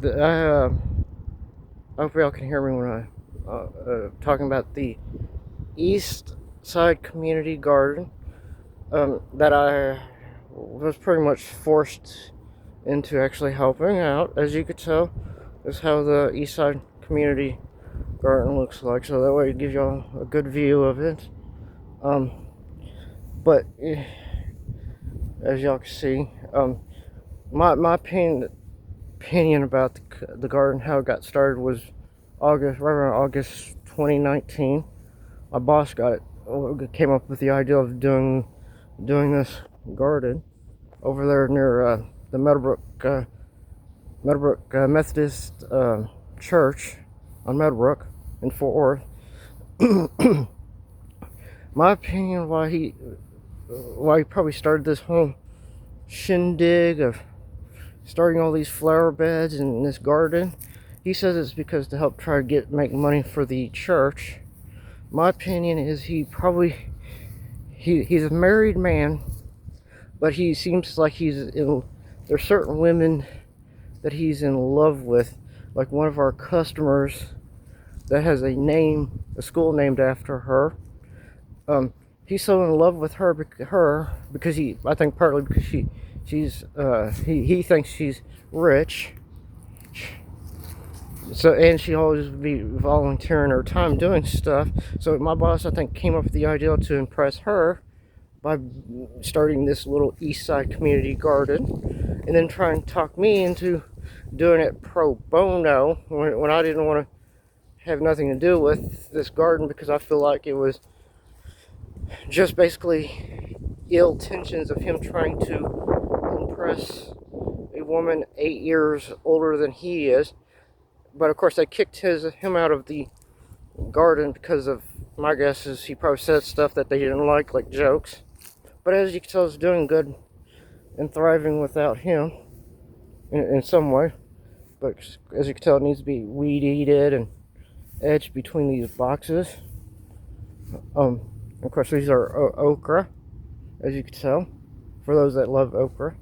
I hope y'all can hear me when talking about the Eastside Community Garden that I was pretty much forced into actually helping out. As you could tell, this is how the Eastside Community Garden looks like. So that way it gives y'all a good view of it. But as y'all can see, my opinion about the garden, how it got started, was right around August 2019. My boss came up with the idea of doing this garden over there near the Meadowbrook Methodist Church on Meadowbrook in Fort Worth. My opinion, why he probably started this whole shindig of starting all these flower beds in this garden, he says it's because to help try to make money for the church. My opinion is he's a married man, but he seems like there's certain women that he's in love with, like one of our customers that has a school named after her. He's so in love with her because I think partly because he thinks she's rich. So, and she always be volunteering her time doing stuff. So my boss, I think, came up with the idea to impress her by starting this little Eastside community garden, and then try and talk me into doing it pro bono when I didn't want to have nothing to do with this garden, because I feel like it was just basically ill intentions of him trying to impress a woman 8 years older than he is. But of course, they kicked him out of the garden because of, my guess is, he probably said stuff that they didn't like jokes. But as you can tell, it's doing good and thriving without him in some way. But as you can tell, it needs to be weed-eated and edged between these boxes. Of course, these are okra, as you can tell, for those that love okra.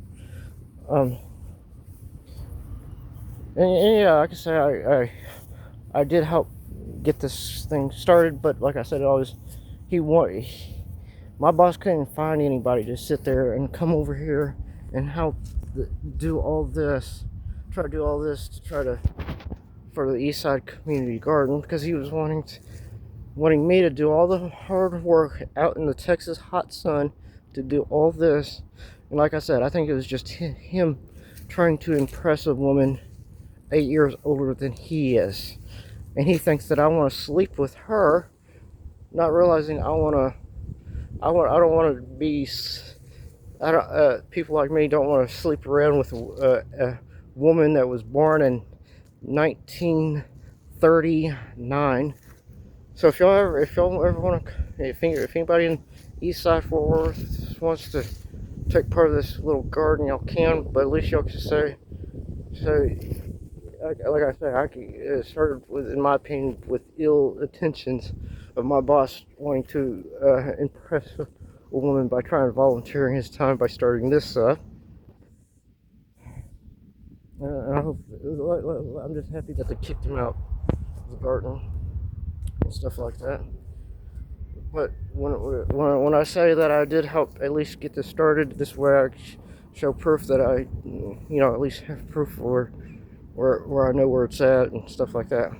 And yeah, like I say, I did help get this thing started, but like I said, my boss couldn't find anybody to sit there and come over here and help do all this, try to do all this for the Eastside Community Garden, because he was wanting me to do all the hard work out in the Texas hot sun to do all this. And like I said, I think it was just him trying to impress a woman 8 years older than he is, and he thinks that I want to sleep with her, not realizing I don't want to be. People like me don't want to sleep around with a woman that was born in 1939. So if y'all ever want to, if anybody in Eastside Fort Worth wants to take part of this little garden, y'all can. But at least y'all can say. Like I said, it started with, in my opinion, with ill intentions of my boss wanting to impress a woman by trying to volunteering his time by starting this up. And I'm just happy that they kicked him out of the garden and stuff like that. But when I say that I did help at least get this started, this way I show proof that I, at least have proof where I know where it's at and stuff like that.